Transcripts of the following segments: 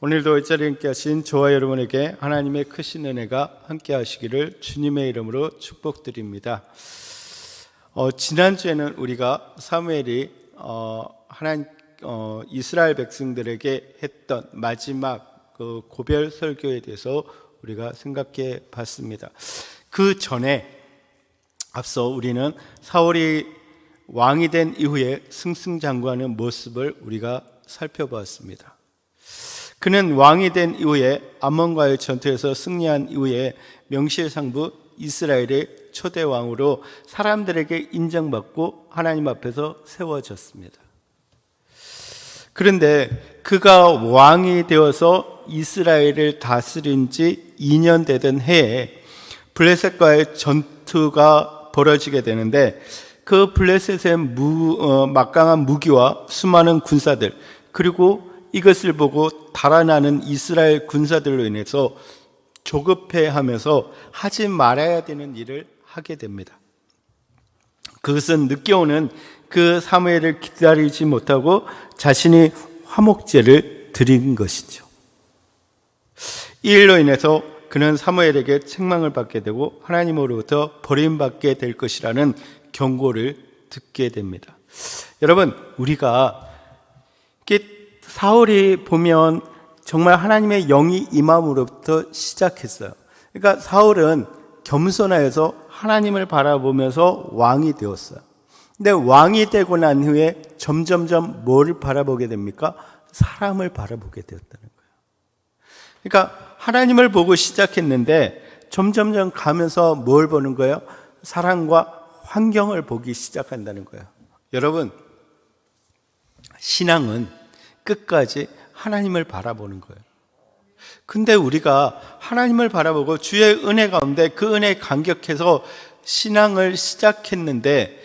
오늘도 이 자리에 함께 하신 저와 여러분에게 하나님의 크신 은혜가 함께 하시기를 주님의 이름으로 축복드립니다. 지난주에는 우리가 사무엘이 이스라엘 백성들에게 했던 마지막 그 고별 설교에 대해서 우리가 생각해 봤습니다. 그 전에 앞서 우리는 사울이 왕이 된 이후에 승승장구하는 모습을 우리가 살펴보았습니다. 그는 왕이 된 이후에 암몬과의 전투에서 승리한 이후에 명실상부 이스라엘의 초대 왕으로 사람들에게 인정받고 하나님 앞에서 세워졌습니다. 그런데 그가 왕이 되어서 이스라엘을 다스린 지 2년 되던 해에 블레셋과의 전투가 벌어지게 되는데 그 블레셋의 막강한 무기와 수많은 군사들, 그리고 이것을 보고 달아나는 이스라엘 군사들로 인해서 조급해하면서 하지 말아야 되는 일을 하게 됩니다. 그것은 늦게 오는 그 사무엘을 기다리지 못하고 자신이 화목제를 드린 것이죠. 이 일로 인해서 그는 사무엘에게 책망을 받게 되고 하나님으로부터 버림받게 될 것이라는 경고를 듣게 됩니다. 여러분, 우리가 사울이 보면 정말 하나님의 영이 임함으로부터 시작했어요. 그러니까 사울은 겸손하여서 하나님을 바라보면서 왕이 되었어요. 근데 왕이 되고 난 후에 점점점 뭐를 바라보게 됩니까? 사람을 바라보게 되었다는 거예요. 그러니까 하나님을 보고 시작했는데 점점점 가면서 뭘 보는 거예요? 사람과 환경을 보기 시작한다는 거예요. 여러분, 신앙은 끝까지 하나님을 바라보는 거예요. 근데 우리가 하나님을 바라보고 주의 은혜 가운데 그 은혜에 감격해서 신앙을 시작했는데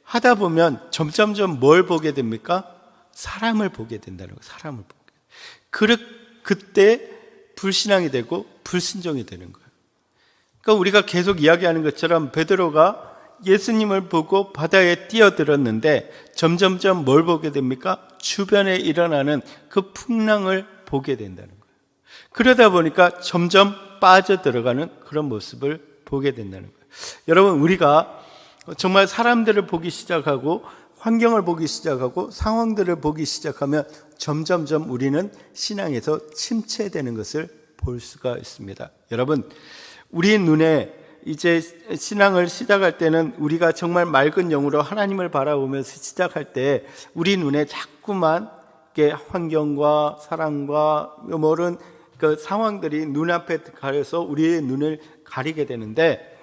하다 보면 점점점 뭘 보게 됩니까? 사람을 보게 된다는 거예요. 사람을 보게. 그때 불신앙이 되고 불순종이 되는 거예요. 그러니까 우리가 계속 이야기하는 것처럼 베드로가 예수님을 보고 바다에 뛰어들었는데 점점점 뭘 보게 됩니까? 주변에 일어나는 그 풍랑을 보게 된다는 거예요. 그러다 보니까 점점 빠져들어가는 그런 모습을 보게 된다는 거예요. 여러분, 우리가 정말 사람들을 보기 시작하고 환경을 보기 시작하고 상황들을 보기 시작하면 점점점 우리는 신앙에서 침체되는 것을 볼 수가 있습니다. 여러분, 우리 눈에 이제 신앙을 시작할 때는 우리가 정말 맑은 영으로 하나님을 바라보면서 시작할 때 우리 눈에 자꾸만 환경과 사랑과 모든 그 상황들이 눈앞에 가려서 우리의 눈을 가리게 되는데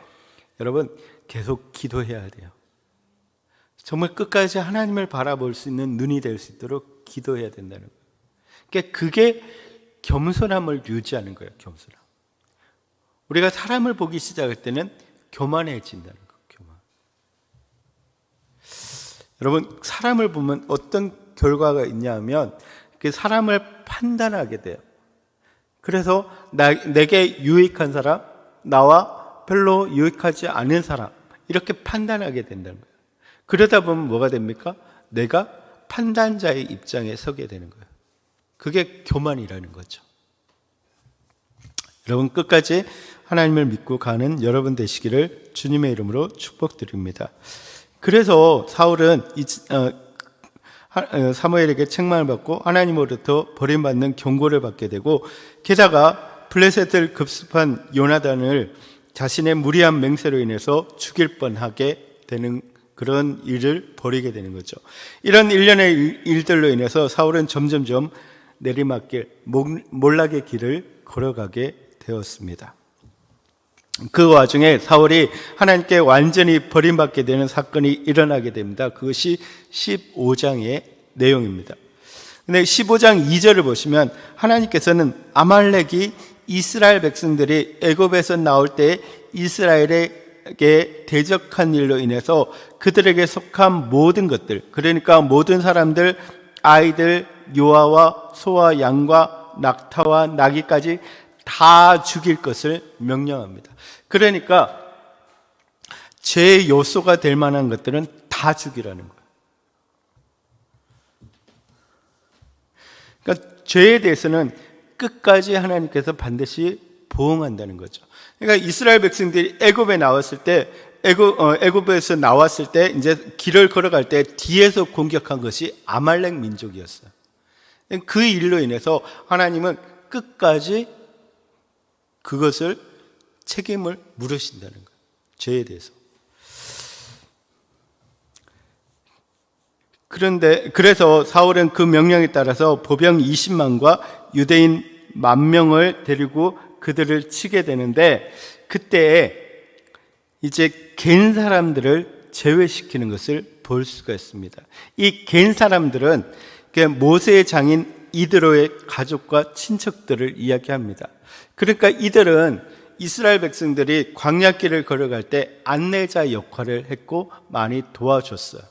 여러분, 계속 기도해야 돼요. 정말 끝까지 하나님을 바라볼 수 있는 눈이 될 수 있도록 기도해야 된다는 거예요. 그러니까 그게 겸손함을 유지하는 거예요. 겸손함. 우리가 사람을 보기 시작할 때는 교만해진다는 거예요. 교만. 여러분, 사람을 보면 어떤 결과가 있냐 하면 그 사람을 판단하게 돼요. 그래서 내게 유익한 사람, 나와 별로 유익하지 않은 사람, 이렇게 판단하게 된다는 거예요. 그러다 보면 뭐가 됩니까? 내가 판단자의 입장에 서게 되는 거예요. 그게 교만이라는 거죠. 여러분, 끝까지 하나님을 믿고 가는 여러분 되시기를 주님의 이름으로 축복드립니다. 그래서 사울은 사무엘에게 책망을 받고 하나님으로부터 버림받는 경고를 받게 되고, 게다가 블레셋을 급습한 요나단을 자신의 무리한 맹세로 인해서 죽일 뻔하게 되는 그런 일을 벌이게 되는 거죠. 이런 일련의 일들로 인해서 사울은 점점점 내리막길, 몰락의 길을 걸어가게 되었습니다. 그 와중에 사울이 하나님께 완전히 버림받게 되는 사건이 일어나게 됩니다. 그것이 15장의 내용입니다. 근데 15장 2절을 보시면 하나님께서는 아말렉이 이스라엘 백성들이 애굽에서 나올 때 이스라엘에게 대적한 일로 인해서 그들에게 속한 모든 것들, 그러니까 모든 사람들, 아이들, 요아와 소와 양과 낙타와 나귀까지 다 죽일 것을 명령합니다. 그러니까 죄의 요소가 될 만한 것들은 다 죽이라는 거예요. 그러니까 죄에 대해서는 끝까지 하나님께서 반드시 보응한다는 거죠. 그러니까 이스라엘 백성들이 애굽에 나왔을 때, 애굽에서 나왔을 때 이제 길을 걸어갈 때 뒤에서 공격한 것이 아말렉 민족이었어요. 그 일로 인해서 하나님은 끝까지 그것을 책임을 물으신다는 거예요. 죄에 대해서. 그래서 사울은 그 명령에 따라서 보병 20만과 유대인 10,000명을 데리고 그들을 치게 되는데, 그때 이제 갠 사람들을 제외시키는 것을 볼 수가 있습니다. 이 갠 사람들은 모세의 장인 이드로의 가족과 친척들을 이야기합니다. 그러니까 이들은 이스라엘 백성들이 광야길을 걸어갈 때 안내자 역할을 했고 많이 도와줬어요.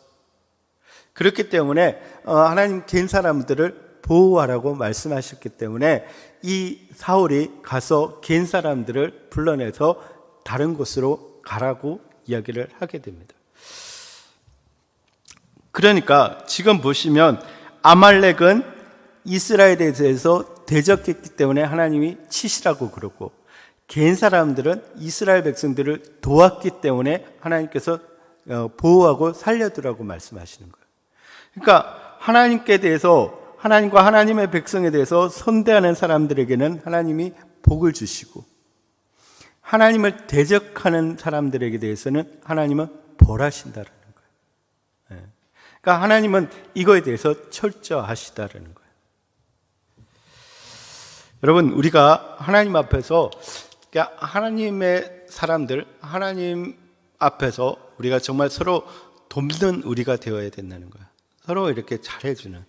그렇기 때문에 하나님 갠 사람들을 보호하라고 말씀하셨기 때문에 이 사울이 가서 갠 사람들을 불러내서 다른 곳으로 가라고 이야기를 하게 됩니다. 그러니까 지금 보시면 아말렉은 이스라엘에 대해서 대적했기 때문에 하나님이 치시라고 그러고, 갠 사람들은 이스라엘 백성들을 도왔기 때문에 하나님께서 보호하고 살려두라고 말씀하시는 거예요. 그러니까 하나님께 대해서, 하나님과 하나님의 백성에 대해서 선대하는 사람들에게는 하나님이 복을 주시고, 하나님을 대적하는 사람들에게 대해서는 하나님은 벌하신다라는 거예요. 그러니까 하나님은 이거에 대해서 철저하시다라는 거예요. 여러분, 우리가 하나님 앞에서, 그러니까 하나님의 사람들, 하나님 앞에서 우리가 정말 서로 돕는 우리가 되어야 된다는 거예요. 서로 이렇게 잘해주는.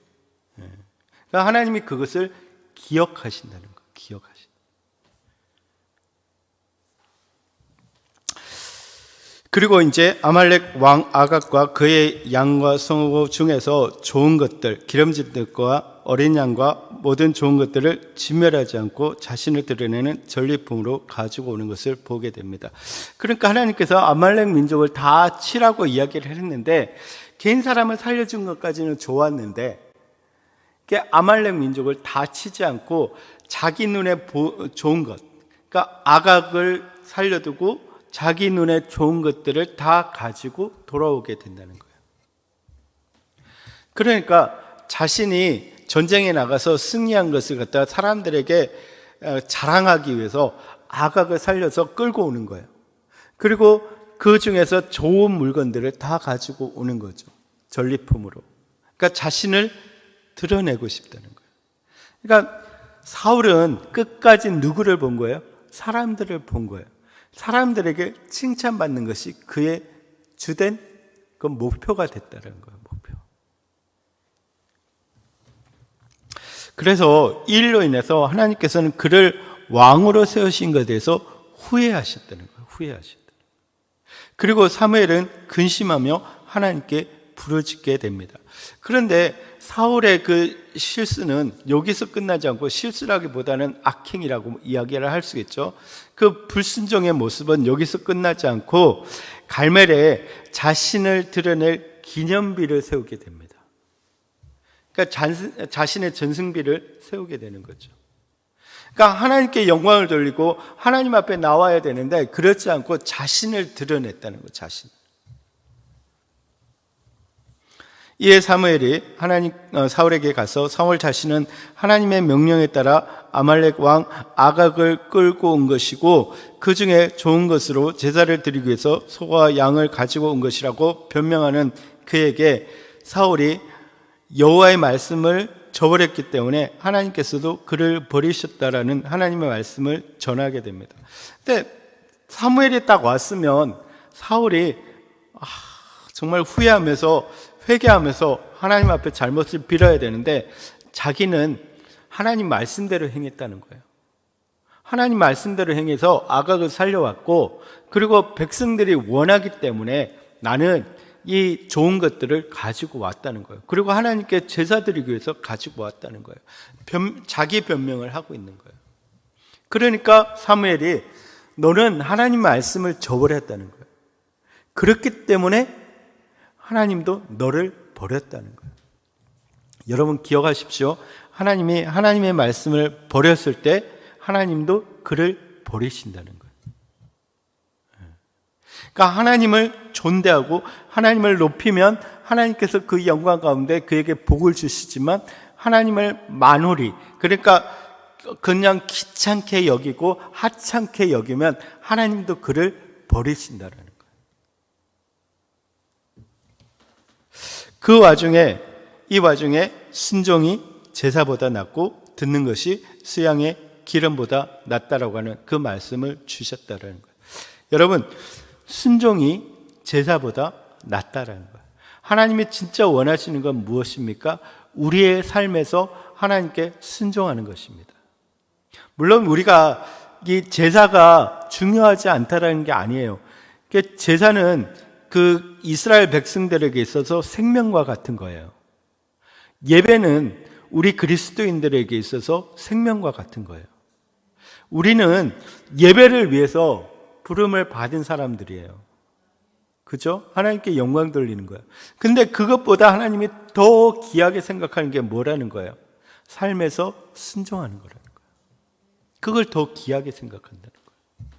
그러니까 하나님이 그것을 기억하신다는 거예요. 기억하신다. 그리고 이제 아말렉 왕 아각과 그의 양과 성읍 중에서 좋은 것들, 기름진 것과 어린 양과 모든 좋은 것들을 진멸하지 않고 자신을 드러내는 전리품으로 가지고 오는 것을 보게 됩니다. 그러니까 하나님께서 아말렉 민족을 다 치라고 이야기를 했는데, 개인 사람을 살려준 것까지는 좋았는데, 아말렉 민족을 다 치지 않고 자기 눈에 좋은 것, 그러니까 아각을 살려두고 자기 눈에 좋은 것들을 다 가지고 돌아오게 된다는 거예요. 그러니까 자신이 전쟁에 나가서 승리한 것을 갖다가 사람들에게 자랑하기 위해서 아각을 살려서 끌고 오는 거예요. 그리고 그 중에서 좋은 물건들을 다 가지고 오는 거죠. 전리품으로. 그러니까 자신을 드러내고 싶다는 거예요. 그러니까 사울은 끝까지 누구를 본 거예요? 사람들을 본 거예요. 사람들에게 칭찬받는 것이 그의 주된 그 목표가 됐다는 거예요. 목표. 그래서 이 일로 인해서 하나님께서는 그를 왕으로 세우신 것에 대해서 후회하셨다는 거예요. 후회하셨다. 그리고 사무엘은 근심하며 하나님께 부르짖게 됩니다. 그런데 사울의 그 실수는 여기서 끝나지 않고, 실수라기보다는 악행이라고 이야기를 할 수 있죠. 그 불순종의 모습은 여기서 끝나지 않고 갈멜에 자신을 드러낼 기념비를 세우게 됩니다. 그러니까 자신의 전승비를 세우게 되는 거죠. 그러니까 하나님께 영광을 돌리고 하나님 앞에 나와야 되는데 그렇지 않고 자신을 드러냈다는 거예요. 자신. 이에 사무엘이 사울에게 가서 사울 자신은 하나님의 명령에 따라 아말렉 왕 아각을 끌고 온 것이고 그 중에 좋은 것으로 제사를 드리기 위해서 소와 양을 가지고 온 것이라고 변명하는 그에게 사울이 여호와의 말씀을 저버렸기 때문에 하나님께서도 그를 버리셨다라는 하나님의 말씀을 전하게 됩니다. 근데 사무엘이 딱 왔으면 사울이 정말 후회하면서 회개하면서 하나님 앞에 잘못을 빌어야 되는데 자기는 하나님 말씀대로 행했다는 거예요. 하나님 말씀대로 행해서 아각을 살려왔고, 그리고 백성들이 원하기 때문에 나는 이 좋은 것들을 가지고 왔다는 거예요. 그리고 하나님께 제사 드리기 위해서 가지고 왔다는 거예요. 자기 변명을 하고 있는 거예요. 그러니까 사무엘이 너는 하나님 말씀을 저버렸다는 거예요. 그렇기 때문에 하나님도 너를 버렸다는 거예요. 여러분 기억하십시오. 하나님이 하나님의 말씀을 버렸을 때 하나님도 그를 버리신다는 거예요. 그러니까 하나님을 존대하고 하나님을 높이면 하나님께서 그 영광 가운데 그에게 복을 주시지만 하나님을 만홀히, 그러니까 그냥 귀찮게 여기고 하찮게 여기면 하나님도 그를 버리신다는 거예요. 이 와중에 순종이 제사보다 낫고 듣는 것이 수양의 기름보다 낫다라고 하는 그 말씀을 주셨다라는 거예요. 여러분, 순종이 제사보다 낫다라는 거예요. 하나님이 진짜 원하시는 건 무엇입니까? 우리의 삶에서 하나님께 순종하는 것입니다. 물론 우리가 이 제사가 중요하지 않다라는 게 아니에요. 제사는 그 이스라엘 백성들에게 있어서 생명과 같은 거예요. 예배는 우리 그리스도인들에게 있어서 생명과 같은 거예요. 우리는 예배를 위해서 부름을 받은 사람들이에요. 그죠? 하나님께 영광 돌리는 거예요. 근데 그것보다 하나님이 더 귀하게 생각하는 게 뭐라는 거예요? 삶에서 순종하는 거라는 거예요. 그걸 더 귀하게 생각한다는 거예요.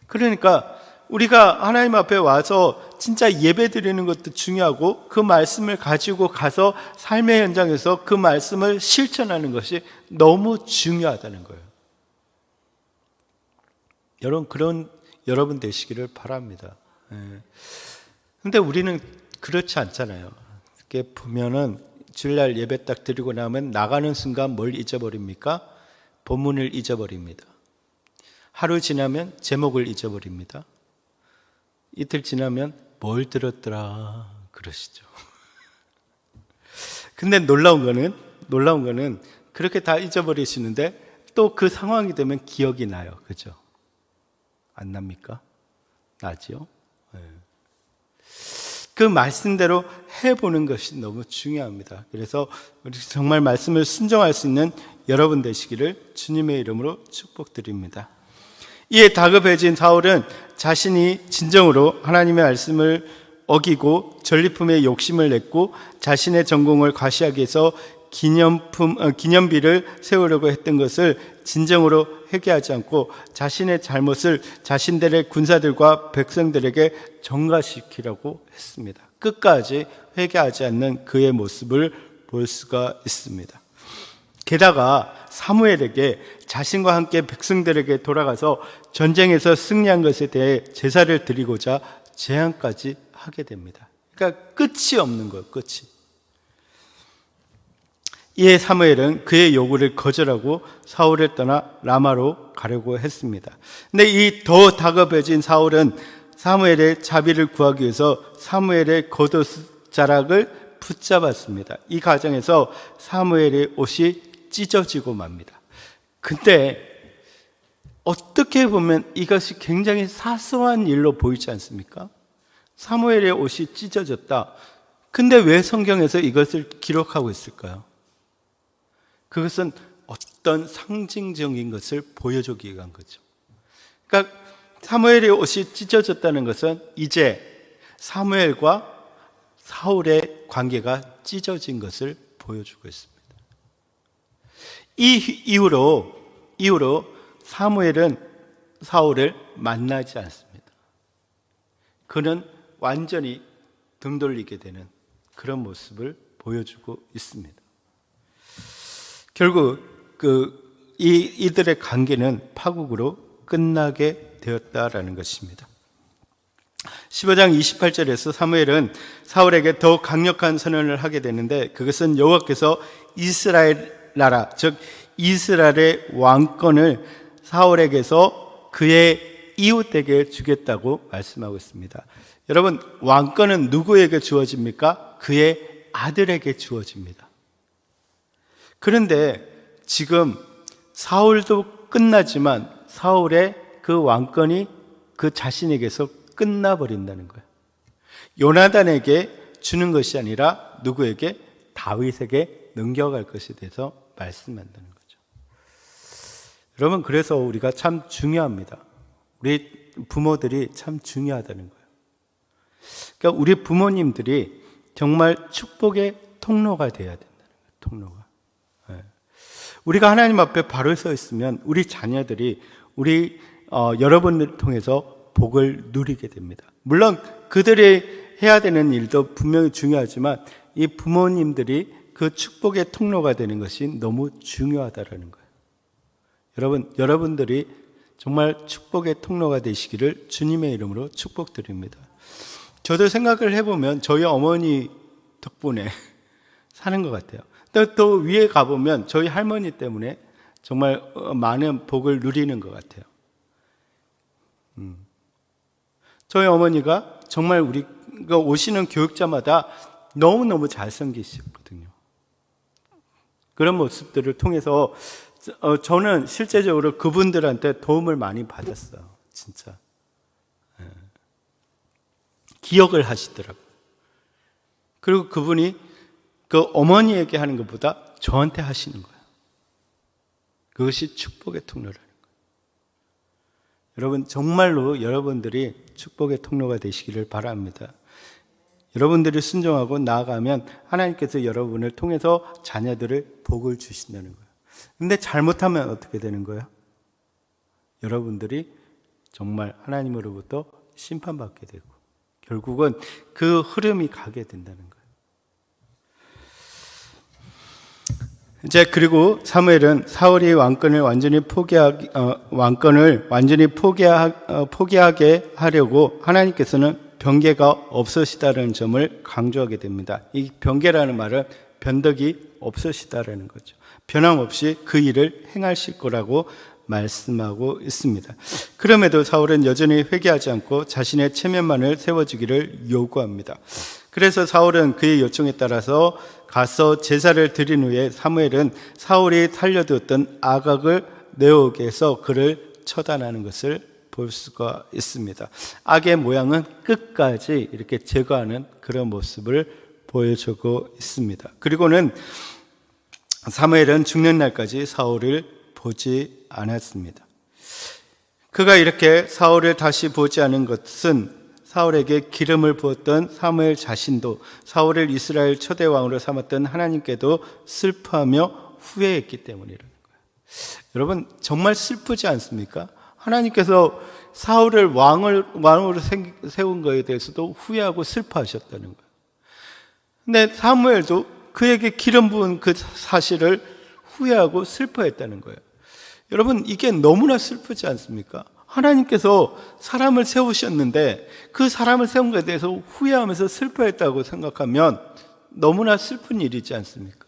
그러니까 우리가 하나님 앞에 와서 진짜 예배 드리는 것도 중요하고 그 말씀을 가지고 가서 삶의 현장에서 그 말씀을 실천하는 것이 너무 중요하다는 거예요. 여러분 되시기를 바랍니다. 근데 우리는 그렇지 않잖아요. 이렇게 보면은 주일날 예배 딱 드리고 나면 나가는 순간 뭘 잊어버립니까? 본문을 잊어버립니다. 하루 지나면 제목을 잊어버립니다. 이틀 지나면 뭘 들었더라 그러시죠. 근데 놀라운 거는 그렇게 다 잊어버리시는데 또 그 상황이 되면 기억이 나요. 그죠? 안 납니까? 나지요? 네. 그 말씀대로 해보는 것이 너무 중요합니다. 그래서 우리 정말 말씀을 순종할 수 있는 여러분 되시기를 주님의 이름으로 축복드립니다. 이에 다급해진 사울은 자신이 진정으로 하나님의 말씀을 어기고 전리품에 욕심을 냈고 자신의 전공을 과시하기 위해서 기념비를 세우려고 했던 것을 진정으로 회개하지 않고 자신의 잘못을 자신들의 군사들과 백성들에게 전가시키려고 했습니다. 끝까지 회개하지 않는 그의 모습을 볼 수가 있습니다. 게다가 사무엘에게 자신과 함께 백성들에게 돌아가서 전쟁에서 승리한 것에 대해 제사를 드리고자 제안까지 하게 됩니다. 그러니까 끝이 없는 거예요. 끝이. 이에 사무엘은 그의 요구를 거절하고 사울을 떠나 라마로 가려고 했습니다. 근데 이 더 다급해진 사울은 사무엘의 자비를 구하기 위해서 사무엘의 겉옷자락을 붙잡았습니다. 이 과정에서 사무엘의 옷이 찢어지고 맙니다. 근데 어떻게 보면 이것이 굉장히 사소한 일로 보이지 않습니까? 사무엘의 옷이 찢어졌다. 근데 왜 성경에서 이것을 기록하고 있을까요? 그것은 어떤 상징적인 것을 보여주기 위한 거죠. 그러니까 사무엘의 옷이 찢어졌다는 것은 이제 사무엘과 사울의 관계가 찢어진 것을 보여주고 있습니다. 이 이후로 사무엘은 사울을 만나지 않습니다. 그는 완전히 등 돌리게 되는 그런 모습을 보여주고 있습니다. 결국 이들의 관계는 파국으로 끝나게 되었다라는 것입니다. 15장 28절에서 사무엘은 사울에게 더 강력한 선언을 하게 되는데 그것은 여호와께서 이스라엘 나라, 즉 이스라엘의 왕권을 사울에게서 그의 이웃에게 주겠다고 말씀하고 있습니다. 여러분, 왕권은 누구에게 주어집니까? 그의 아들에게 주어집니다. 그런데 지금 사울도 끝나지만 사울의 그 왕권이 그 자신에게서 끝나버린다는 거예요. 요나단에게 주는 것이 아니라 누구에게? 다윗에게 넘겨갈 것에 대해서 말씀한다는 거죠. 여러분, 그래서 우리가 참 중요합니다. 우리 부모들이 참 중요하다는 거예요. 그러니까 우리 부모님들이 정말 축복의 통로가 되어야 된다는 거예요. 통로가. 우리가 하나님 앞에 바로 서 있으면 우리 자녀들이 여러분을 통해서 복을 누리게 됩니다. 물론 그들이 해야 되는 일도 분명히 중요하지만 이 부모님들이 그 축복의 통로가 되는 것이 너무 중요하다라는 거예요. 여러분들이 정말 축복의 통로가 되시기를 주님의 이름으로 축복드립니다. 저도 생각을 해보면 저희 어머니 덕분에 사는 것 같아요. 또 위에 가보면 저희 할머니 때문에 정말 많은 복을 누리는 것 같아요. 저희 어머니가 정말 우리가 오시는 교육자마다 너무너무 잘생기셨거든요. 그런 모습들을 통해서 저는 실제적으로 그분들한테 도움을 많이 받았어요. 진짜. 기억을 하시더라고요. 그리고 그분이 그 어머니에게 하는 것보다 저한테 하시는 거예요. 그것이 축복의 통로라는 거예요. 여러분, 정말로 여러분들이 축복의 통로가 되시기를 바랍니다. 여러분들이 순종하고 나아가면 하나님께서 여러분을 통해서 자녀들을 복을 주신다는 거예요. 근데 잘못하면 어떻게 되는 거예요? 여러분들이 정말 하나님으로부터 심판받게 되고 결국은 그 흐름이 가게 된다는 거예요. 이제 그리고 사무엘은 사울이 왕권을 완전히 포기하게 하려고 하나님께서는 변개가 없으시다는 점을 강조하게 됩니다. 이 변개라는 말은 변덕이 없으시다라는 거죠. 변함없이 그 일을 행하실 거라고 말씀하고 있습니다. 그럼에도 사울은 여전히 회개하지 않고 자신의 체면만을 세워주기를 요구합니다. 그래서 사울은 그의 요청에 따라서 가서 제사를 드린 후에 사무엘은 사울이 살려두었던 아각을 내어오게 해서 그를 처단하는 것을 볼 수가 있습니다. 악의 모양은 끝까지 이렇게 제거하는 그런 모습을 보여주고 있습니다. 그리고는 사무엘은 죽는 날까지 사울을 보지 않았습니다. 그가 이렇게 사울을 다시 보지 않은 것은 사울에게 기름을 부었던 사무엘 자신도 사울을 이스라엘 초대 왕으로 삼았던 하나님께도 슬퍼하며 후회했기 때문이라는 거예요. 여러분, 정말 슬프지 않습니까? 하나님께서 사울을 왕으로 세운 것에 대해서도 후회하고 슬퍼하셨다는 거예요. 근데 사무엘도 그에게 기름 부은 그 사실을 후회하고 슬퍼했다는 거예요. 여러분, 이게 너무나 슬프지 않습니까? 하나님께서 사람을 세우셨는데 그 사람을 세운 것에 대해서 후회하면서 슬퍼했다고 생각하면 너무나 슬픈 일이지 않습니까?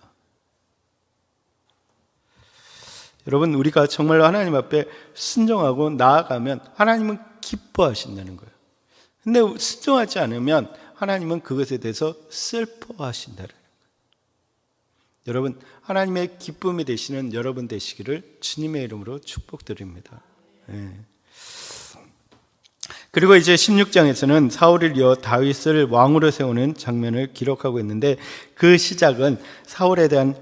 여러분, 우리가 정말로 하나님 앞에 순종하고 나아가면 하나님은 기뻐하신다는 거예요. 근데 순종하지 않으면 하나님은 그것에 대해서 슬퍼하신다는 거예요. 여러분, 하나님의 기쁨이 되시는 여러분 되시기를 주님의 이름으로 축복드립니다. 그리고 이제 16장에서는 사울을 이어 다윗을 왕으로 세우는 장면을 기록하고 있는데 그 시작은 사울에 대한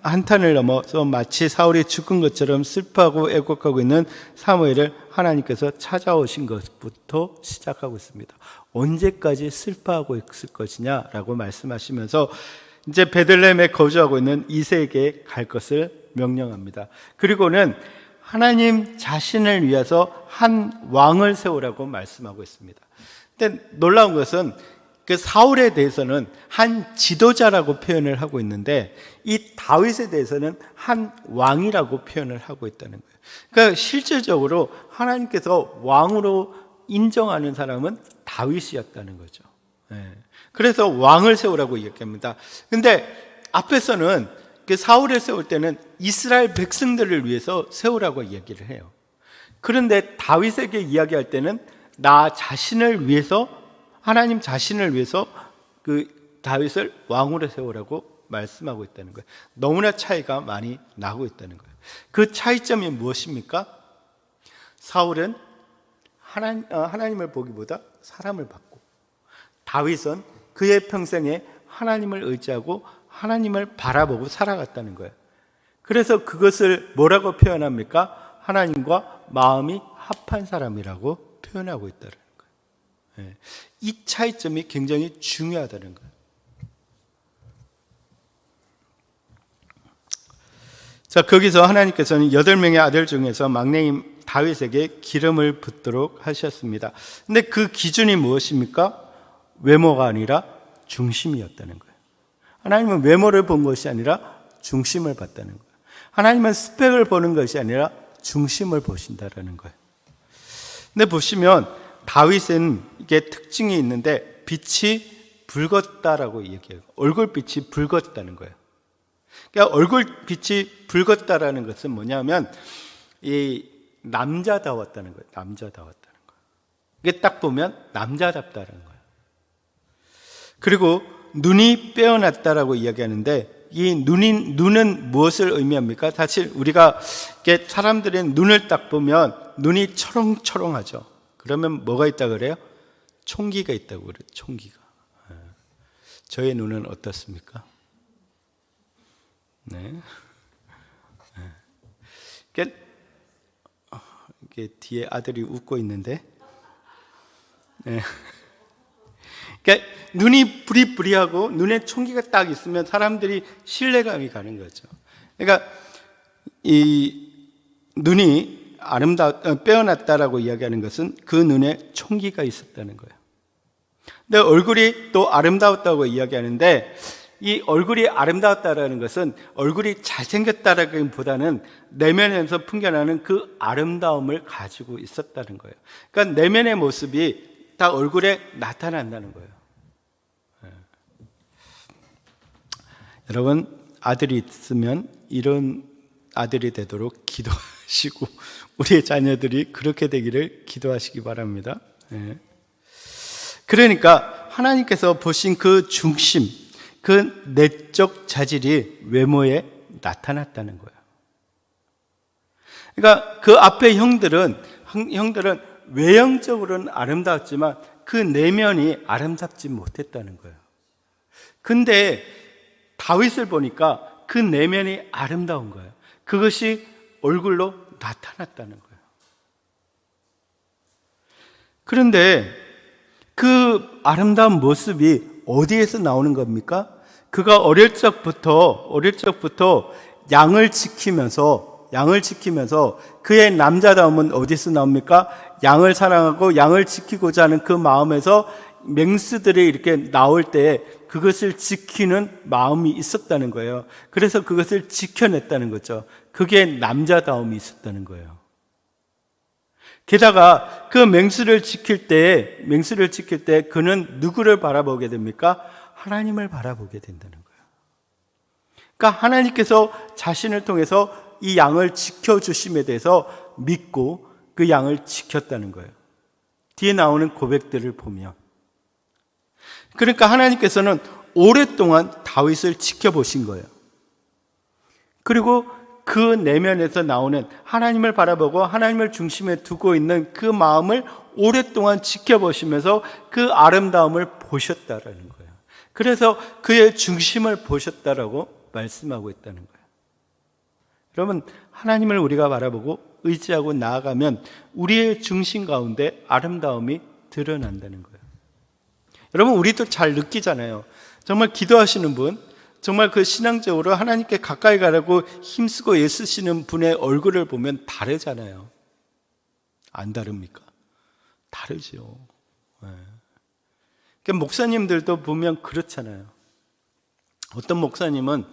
한탄을 넘어서 마치 사울이 죽은 것처럼 슬퍼하고 애곡하고 있는 사무엘을 하나님께서 찾아오신 것부터 시작하고 있습니다. 언제까지 슬퍼하고 있을 것이냐라고 말씀하시면서 이제 베들레헴에 거주하고 있는 이새에게 갈 것을 명령합니다. 그리고는 하나님 자신을 위해서 한 왕을 세우라고 말씀하고 있습니다. 근데 놀라운 것은 그 사울에 대해서는 한 지도자라고 표현을 하고 있는데 이 다윗에 대해서는 한 왕이라고 표현을 하고 있다는 거예요. 그러니까 실질적으로 하나님께서 왕으로 인정하는 사람은 다윗이었다는 거죠. 그래서 왕을 세우라고 이야기합니다. 근데 앞에서는 그 사울을 세울 때는 이스라엘 백성들을 위해서 세우라고 이야기를 해요. 그런데 다윗에게 이야기할 때는 나 자신을 위해서, 하나님 자신을 위해서 그 다윗을 왕으로 세우라고 말씀하고 있다는 거예요. 너무나 차이가 많이 나고 있다는 거예요. 그 차이점이 무엇입니까? 사울은 하나님을 보기보다 사람을 받고, 다윗은 그의 평생에 하나님을 의지하고 하나님을 바라보고 살아갔다는 거예요. 그래서 그것을 뭐라고 표현합니까? 하나님과 마음이 합한 사람이라고 표현하고 있다는 거예요. 이 차이점이 굉장히 중요하다는 거예요. 자, 거기서 하나님께서는 8명의 아들 중에서 막내인 다윗에게 기름을 붓도록 하셨습니다. 근데 그 기준이 무엇입니까? 외모가 아니라 중심이었다는 거예요. 하나님은 외모를 본 것이 아니라 중심을 봤다는 거예요. 하나님은 스펙을 보는 것이 아니라 중심을 보신다라는 거예요. 근데 보시면 다윗은 이게 특징이 있는데 빛이 붉었다라고 얘기해요. 얼굴빛이 붉었다는 거예요. 그러니까 얼굴빛이 붉었다라는 것은 뭐냐면 이 남자다웠다는 거예요. 남자다웠다는 거예요. 이게 딱 보면 남자답다는 거예요. 그리고 눈이 빼어났다라고 이야기하는데 이 눈은 무엇을 의미합니까? 사실 우리가 사람들의 눈을 딱 보면 눈이 초롱초롱하죠. 그러면 뭐가 있다 그래요? 총기가 있다고 그래요. 총기가. 저의 눈은 어떻습니까? 네. 이게 뒤에 아들이 웃고 있는데, 네. 그러니까 눈이 부리부리하고 눈에 총기가 딱 있으면 사람들이 신뢰감이 가는 거죠. 그러니까 이 눈이 빼어났다라고 이야기하는 것은 그 눈에 총기가 있었다는 거예요. 근데 얼굴이 또 아름다웠다고 이야기하는데 이 얼굴이 아름다웠다라는 것은 얼굴이 잘생겼다라기보다는 내면에서 풍겨나는 그 아름다움을 가지고 있었다는 거예요. 그러니까 내면의 모습이 다 얼굴에 나타난다는 거예요. 여러분, 아들이 있으면 이런 아들이 되도록 기도하시고 우리의 자녀들이 그렇게 되기를 기도하시기 바랍니다. 그러니까 하나님께서 보신 그 중심, 그 내적 자질이 외모에 나타났다는 거예요. 그러니까 그 앞에 형들은 외형적으로는 아름다웠지만 그 내면이 아름답지 못했다는 거예요. 근데 다윗을 보니까 그 내면이 아름다운 거예요. 그것이 얼굴로 나타났다는 거예요. 그런데 그 아름다운 모습이 어디에서 나오는 겁니까? 그가 어릴 적부터 양을 지키면서 그의 남자다움은 어디서 나옵니까? 양을 사랑하고 양을 지키고자 하는 그 마음에서 맹수들이 이렇게 나올 때 그것을 지키는 마음이 있었다는 거예요. 그래서 그것을 지켜냈다는 거죠. 그게 남자다움이 있었다는 거예요. 게다가 그 맹수를 지킬 때 그는 누구를 바라보게 됩니까? 하나님을 바라보게 된다는 거예요. 그러니까 하나님께서 자신을 통해서 이 양을 지켜주심에 대해서 믿고 그 양을 지켰다는 거예요. 뒤에 나오는 고백들을 보면. 그러니까 하나님께서는 오랫동안 다윗을 지켜보신 거예요. 그리고 그 내면에서 나오는 하나님을 바라보고 하나님을 중심에 두고 있는 그 마음을 오랫동안 지켜보시면서 그 아름다움을 보셨다라는 거예요. 그래서 그의 중심을 보셨다라고 말씀하고 있다는 거예요. 여러분, 하나님을 우리가 바라보고 의지하고 나아가면 우리의 중심 가운데 아름다움이 드러난다는 거예요. 여러분, 우리도 잘 느끼잖아요. 정말 기도하시는 분, 정말 그 신앙적으로 하나님께 가까이 가려고 힘쓰고 애쓰시는 분의 얼굴을 보면 다르잖아요. 안 다릅니까? 다르죠. 그러니까 목사님들도 보면 그렇잖아요. 어떤 목사님은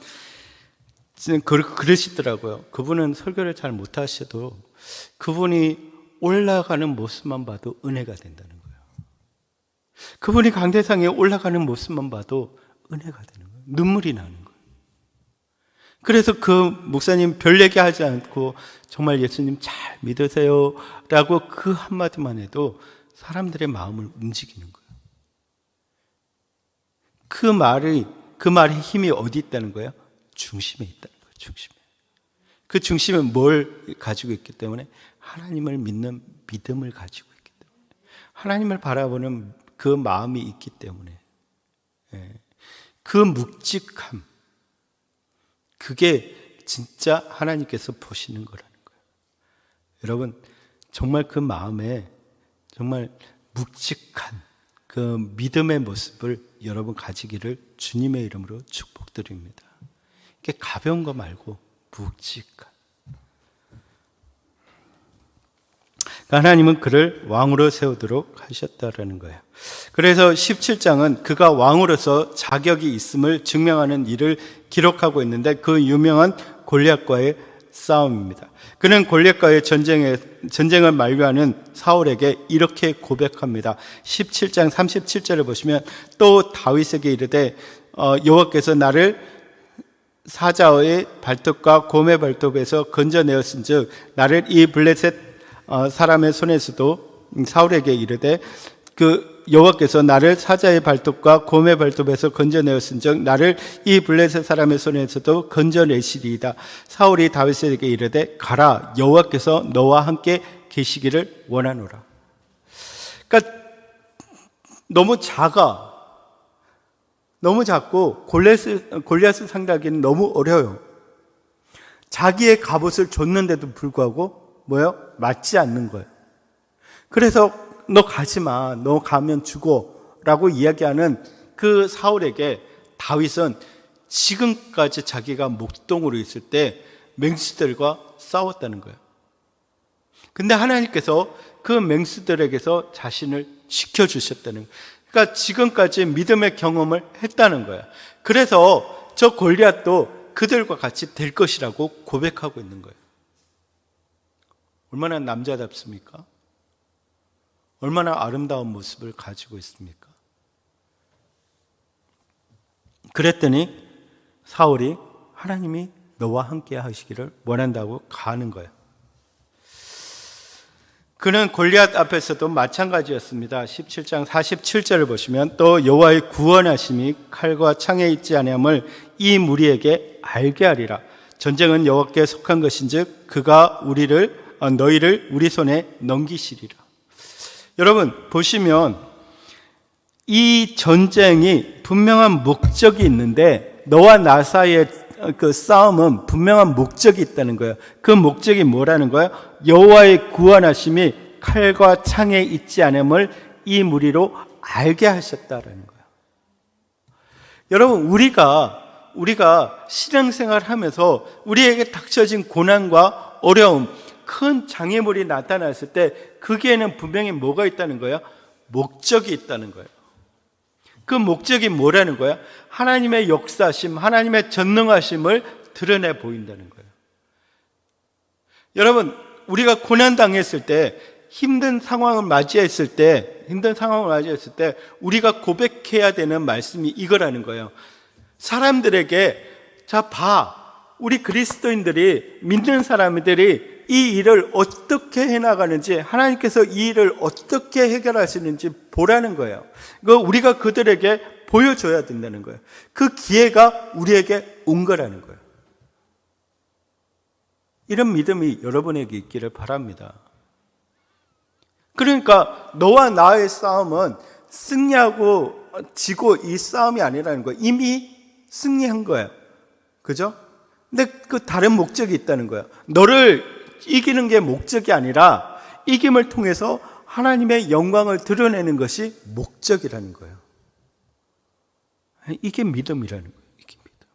그러시더라고요. 그분은 설교를 잘 못하셔도 그분이 올라가는 모습만 봐도 은혜가 된다는 거예요. 그분이 강대상에 올라가는 모습만 봐도 은혜가 되는 거예요. 눈물이 나는 거예요. 그래서 그 목사님 별 얘기 하지 않고 정말 예수님 잘 믿으세요 라고 그 한마디만 해도 사람들의 마음을 움직이는 거예요. 그 말의 힘이 어디 있다는 거예요? 중심에 있다는 거예요. 중심에. 그 중심은 뭘 가지고 있기 때문에? 하나님을 믿는 믿음을 가지고 있기 때문에, 하나님을 바라보는 그 마음이 있기 때문에, 그 묵직함, 그게 진짜 하나님께서 보시는 거라는 거예요. 여러분, 정말 그 마음에 정말 묵직한 그 믿음의 모습을 여러분 가지기를 주님의 이름으로 축복드립니다. 이게 가벼운 거 말고 묵직한. 하나님은 그를 왕으로 세우도록 하셨다라는 거예요. 그래서 17장은 그가 왕으로서 자격이 있음을 증명하는 일을 기록하고 있는데 그 유명한 골리앗과의 싸움입니다. 그는 골리앗과의 전쟁을 만류하는 사울에게 이렇게 고백합니다. 17장 37절을 보시면 또 다윗에게 이르되 여호와께서 나를 사자의 발톱과 곰의 발톱에서 건져내었은즉 나를 이 블레셋 사람의 손에서도 사울에게 이르되 그 여호와께서 나를 사자의 발톱과 곰의 발톱에서 건져내었은즉 나를 이 블레셋 사람의 손에서도 건져내시리이다. 사울이 다윗에게 이르되 가라, 여호와께서 너와 함께 계시기를 원하노라. 그러니까 너무 작고 골리앗을 상대하기는 너무 어려워요. 자기의 갑옷을 줬는데도 불구하고 뭐예요? 맞지 않는 거예요. 그래서 너 가지 마, 너 가면 죽어 라고 이야기하는 그 사울에게 다윗은 지금까지 자기가 목동으로 있을 때 맹수들과 싸웠다는 거예요. 근데 하나님께서 그 맹수들에게서 자신을 지켜주셨다는 거예요. 그러니까 지금까지 믿음의 경험을 했다는 거예요. 그래서 저 골리앗도 그들과 같이 될 것이라고 고백하고 있는 거예요. 얼마나 남자답습니까? 얼마나 아름다운 모습을 가지고 있습니까? 그랬더니 사울이 하나님이 너와 함께 하시기를 원한다고 가는 거예요. 그는 골리앗 앞에서도 마찬가지였습니다. 17장 47절을 보시면 또 여호와의 구원하심이 칼과 창에 있지 아니함을 이 무리에게 알게 하리라. 전쟁은 여호와께 속한 것인즉 그가 너희를 우리 손에 넘기시리라. 여러분 보시면 이 전쟁이 분명한 목적이 있는데 너와 나 사이의 그 싸움은 분명한 목적이 있다는 거예요. 그 목적이 뭐라는 거예요? 여호와의 구원하심이 칼과 창에 있지 않음을 이 무리로 알게 하셨다라는 거예요. 여러분 우리가 신앙생활 하면서 우리에게 닥쳐진 고난과 어려움, 큰 장애물이 나타났을 때 거기에는 분명히 뭐가 있다는 거예요? 목적이 있다는 거예요. 그 목적이 뭐라는 거예요? 하나님의 역사심, 하나님의 전능하심을 드러내 보인다는 거예요. 여러분, 우리가 고난당했을 때, 힘든 상황을 맞이했을 때 우리가 고백해야 되는 말씀이 이거라는 거예요. 사람들에게 자 봐, 우리 그리스도인들이 믿는 사람들이 이 일을 어떻게 해나가는지, 하나님께서 이 일을 어떻게 해결하시는지 보라는 거예요. 이거 우리가 그들에게 보여줘야 된다는 거예요. 그 기회가 우리에게 온 거라는 거예요. 이런 믿음이 여러분에게 있기를 바랍니다. 그러니까 너와 나의 싸움은 승리하고 지고 이 싸움이 아니라는 거예요. 이미 승리한 거예요. 그죠? 근데 그 다른 목적이 있다는 거예요. 너를 이기는 게 목적이 아니라 이김을 통해서 하나님의 영광을 드러내는 것이 목적이라는 거예요. 이게 믿음이라는 거예요. 이게 믿음.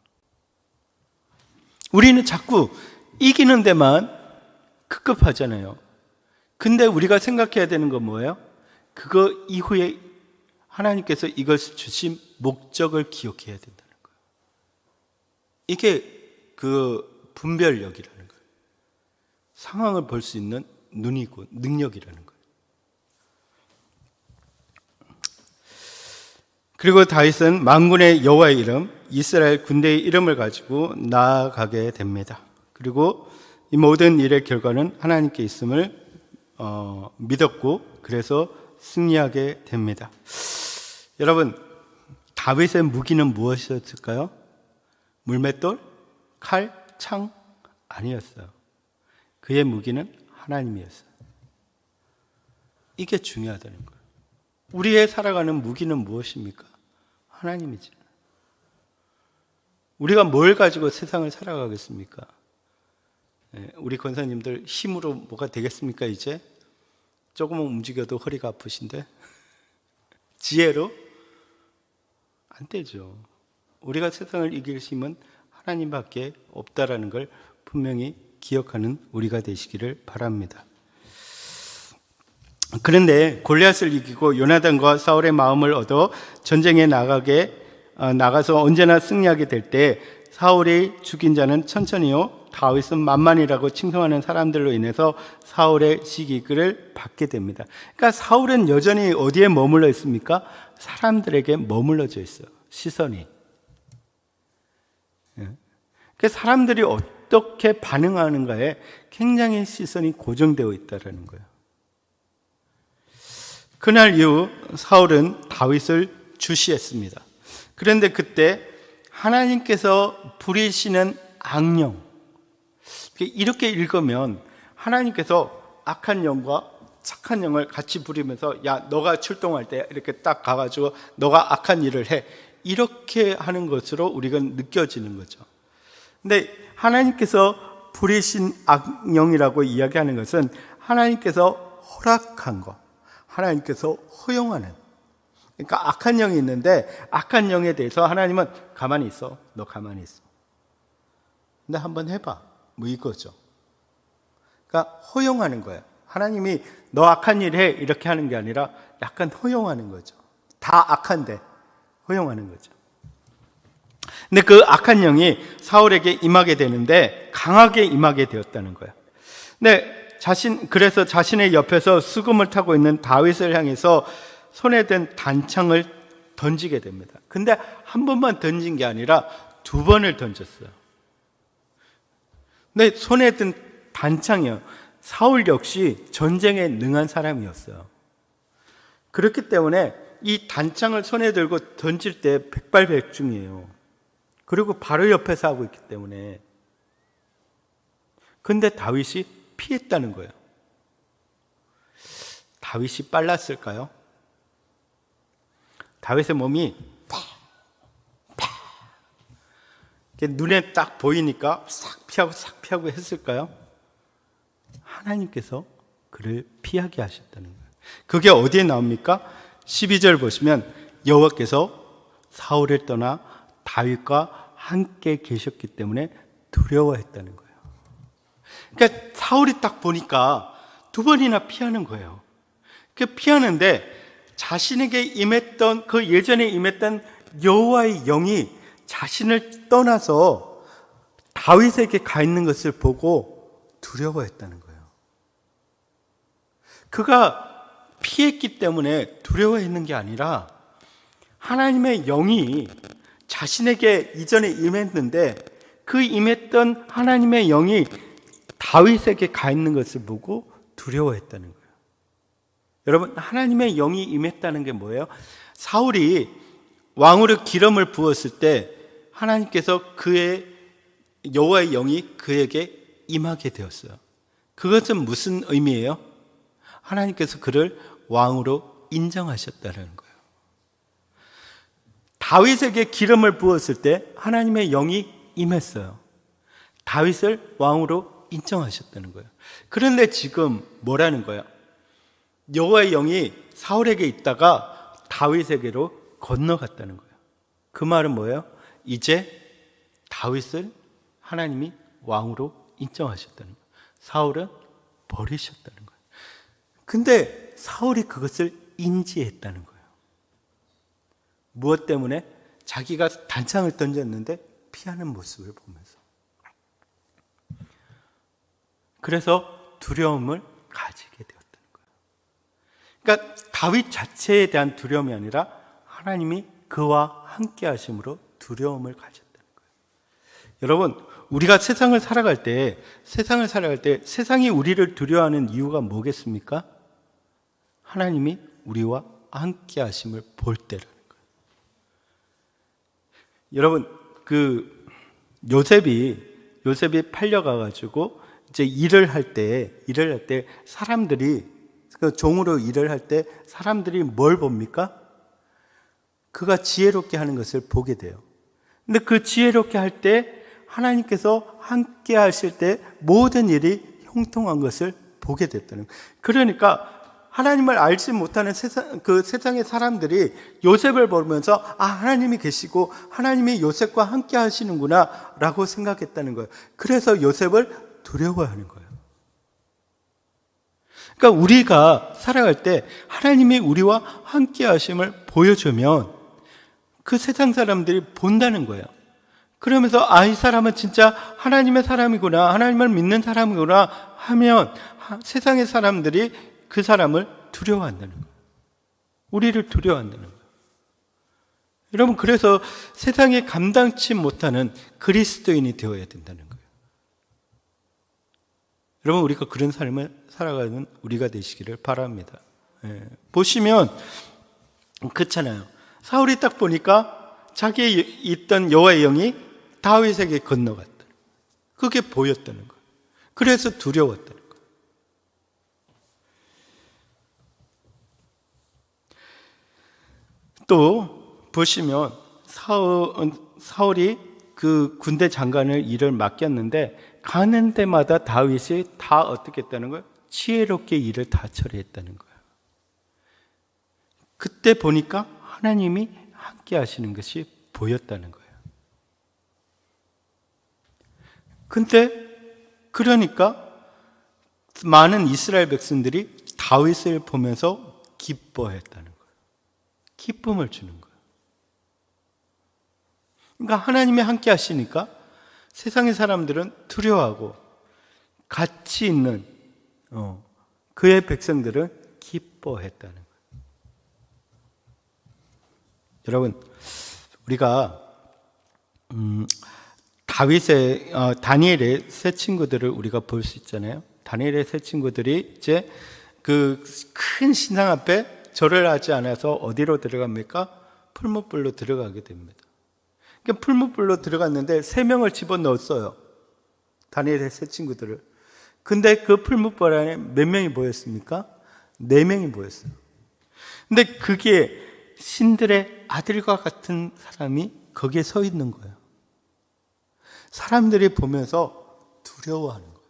우리는 자꾸 이기는 데만 급급하잖아요. 근데 우리가 생각해야 되는 건 뭐예요? 그거 이후에 하나님께서 이것을 주신 목적을 기억해야 된다는 거예요. 이게 그 분별력이라는 거예요. 상황을 볼 수 있는 눈이고 능력이라는 거예요. 그리고 다윗은 만군의 여호와의 이름, 이스라엘 군대의 이름을 가지고 나아가게 됩니다. 그리고 이 모든 일의 결과는 하나님께 있음을 믿었고 그래서 승리하게 됩니다. 여러분, 다윗의 무기는 무엇이었을까요? 물맷돌, 칼, 창 아니었어요. 그의 무기는 하나님이었어요. 이게 중요하다는 거예요. 우리의 살아가는 무기는 무엇입니까? 하나님이죠. 우리가 뭘 가지고 세상을 살아가겠습니까? 우리 권사님들 힘으로 뭐가 되겠습니까? 이제 조금만 움직여도 허리가 아프신데 지혜로? 안 되죠. 우리가 세상을 이길 힘은 하나님밖에 없다라는 걸 분명히 기억하는 우리가 되시기를 바랍니다. 그런데 골리앗을 이기고 요나단과 사울의 마음을 얻어 전쟁에 나가서 언제나 승리하게 될 때 사울이 죽인 자는 천천히요, 다윗은 만만이라고 칭송하는 사람들로 인해서 사울의 시기를 받게 됩니다. 그러니까 사울은 여전히 어디에 머물러 있습니까? 사람들에게 머물러져 있어요. 시선이. 그 사람들이 어떻게 반응하는가에 굉장히 시선이 고정되어 있다는 거예요. 그날 이후 사울은 다윗을 주시했습니다. 그런데 그때 하나님께서 부리시는 악령, 이렇게 읽으면 하나님께서 악한 영과 착한 영을 같이 부리면서 야, 너가 출동할 때 이렇게 딱 가가지고 너가 악한 일을 해, 이렇게 하는 것으로 우리가 느껴지는 거죠. 근데 하나님께서 부리신 악령이라고 이야기하는 것은 하나님께서 허락한 것, 하나님께서 허용하는, 그러니까 악한 영이 있는데 악한 영에 대해서 하나님은 가만히 있어, 너 가만히 있어, 근데 한번 해봐, 뭐 이거죠. 그러니까 허용하는 거예요. 하나님이 너 악한 일 해 이렇게 하는 게 아니라 약간 허용하는 거죠. 다 악한데 허용하는 거죠. 근데 그 악한 영이 사울에게 임하게 되는데 강하게 임하게 되었다는 거예요. 근데 그래서 자신의 옆에서 수금을 타고 있는 다윗을 향해서 손에 든 단창을 던지게 됩니다. 근데 한 번만 던진 게 아니라 두 번을 던졌어요. 근데 손에 든 단창이요, 사울 역시 전쟁에 능한 사람이었어요. 그렇기 때문에 이 단창을 손에 들고 던질 때 백발백중이에요. 그리고 바로 옆에서 하고 있기 때문에. 근데 다윗이 피했다는 거예요. 다윗이 빨랐을까요? 다윗의 몸이 눈에 딱 보이니까 싹 피하고 했을까요? 하나님께서 그를 피하게 하셨다는 거예요. 그게 어디에 나옵니까? 12절 보시면 여호와께서 사울을 떠나 다윗과 함께 계셨기 때문에 두려워했다는 거예요. 그러니까 사울이 딱 보니까 두 번이나 피하는 거예요. 그 피하는데 자신에게 임했던, 그 예전에 임했던 여호와의 영이 자신을 떠나서 다윗에게 가 있는 것을 보고 두려워했다는 거예요. 그가 피했기 때문에 두려워했는 게 아니라 하나님의 영이 자신에게 이전에 임했는데 그 임했던 하나님의 영이 다윗에게 가 있는 것을 보고 두려워했다는 거예요. 여러분, 하나님의 영이 임했다는 게 뭐예요? 사울이 왕으로 기름을 부었을 때 하나님께서 그의 여호와의 영이 그에게 임하게 되었어요. 그것은 무슨 의미예요? 하나님께서 그를 왕으로 인정하셨다는 거예요. 다윗에게 기름을 부었을 때 하나님의 영이 임했어요. 다윗을 왕으로 인정하셨다는 거예요. 그런데 지금 뭐라는 거예요? 여호와의 영이 사울에게 있다가 다윗에게로 건너갔다는 거예요. 그 말은 뭐예요? 이제 다윗을 하나님이 왕으로 인정하셨다는 거예요. 사울은 버리셨다는 거예요. 근데 사울이 그것을 인지했다는 거예요. 무엇 때문에? 자기가 단창을 던졌는데 피하는 모습을 보면서. 그래서 두려움을 가지게 되었다는 거예요. 그러니까 다윗 자체에 대한 두려움이 아니라 하나님이 그와 함께 하심으로 두려움을 가졌다는 거예요. 여러분, 우리가 세상을 살아갈 때 세상이 우리를 두려워하는 이유가 뭐겠습니까? 하나님이 우리와 함께 하심을 볼 때라는 거예요. 여러분, 요셉이 팔려가 가지고 이제 일을 할 때 사람들이, 그 종으로 일을 할 때 사람들이 뭘 봅니까? 그가 지혜롭게 하는 것을 보게 돼요. 근데 그 지혜롭게 할 때 하나님께서 함께 하실 때 모든 일이 형통한 것을 보게 됐다는 거예요. 그러니까 하나님을 알지 못하는 세상의 사람들이 요셉을 보면서 하나님이 계시고 하나님이 요셉과 함께 하시는구나 라고 생각했다는 거예요. 그래서 요셉을 두려워하는 거예요. 그러니까 우리가 살아갈 때 하나님이 우리와 함께 하심을 보여주면 그 세상 사람들이 본다는 거예요. 그러면서 이 사람은 진짜 하나님의 사람이구나, 하나님을 믿는 사람이구나 하면 세상의 사람들이 그 사람을 두려워한다는 거예요. 우리를 두려워한다는 거예요. 여러분, 그래서 세상에 감당치 못하는 그리스도인이 되어야 된다는 거예요. 여러분, 우리가 그런 삶을 살아가는 우리가 되시기를 바랍니다. 보시면 그렇잖아요. 사울이 딱 보니까 자기의 있던 여호와의 영이 다윗에게 건너갔다. 그게 보였다는 거예요. 그래서 두려웠다는 거예요. 또 보시면 사울이 그 군대 장관을 일을 맡겼는데 가는 데마다 다윗이 다 어떻게 했다는 거예요? 지혜롭게 일을 다 처리했다는 거예요. 그때 보니까 하나님이 함께 하시는 것이 보였다는 거예요. 근데 그러니까 많은 이스라엘 백성들이 다윗을 보면서 기뻐했다는 거예요. 기쁨을 주는 거예요. 그러니까 하나님이 함께 하시니까 세상의 사람들은 두려워하고 가치 있는 그의 백성들은 기뻐했다는 거예요. 여러분, 우리가 다니엘의 세 친구들을 우리가 볼 수 있잖아요. 다니엘의 세 친구들이 이제 그 큰 신상 앞에 절을 하지 않아서 어디로 들어갑니까? 풀무불로 들어가게 됩니다. 그러니까 풀무불로 들어갔는데 3명을 집어넣었어요. 다니엘의 세 친구들을. 근데 그 풀무불 안에 몇 명이 모였습니까? 4명이 모였어요. 근데 그게 신들의 아들과 같은 사람이 거기에 서 있는 거예요. 사람들이 보면서 두려워하는 거예요.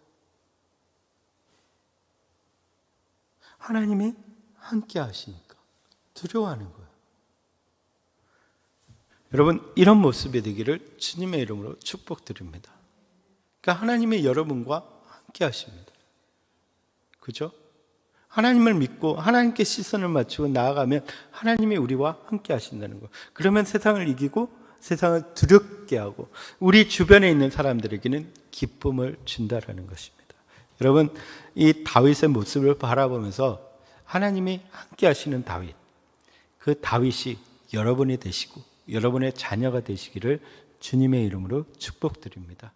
하나님이 함께 하시니까 두려워하는 거예요. 여러분, 이런 모습이 되기를 주님의 이름으로 축복드립니다. 그러니까 하나님이 여러분과 함께 하십니다. 그죠? 하나님을 믿고 하나님께 시선을 맞추고 나아가면 하나님이 우리와 함께 하신다는 거예요. 그러면 세상을 이기고 세상을 두렵게 하고 우리 주변에 있는 사람들에게는 기쁨을 준다라는 것입니다. 여러분, 이 다윗의 모습을 바라보면서 하나님이 함께 하시는 다윗, 그 다윗이 여러분이 되시고 여러분의 자녀가 되시기를 주님의 이름으로 축복드립니다.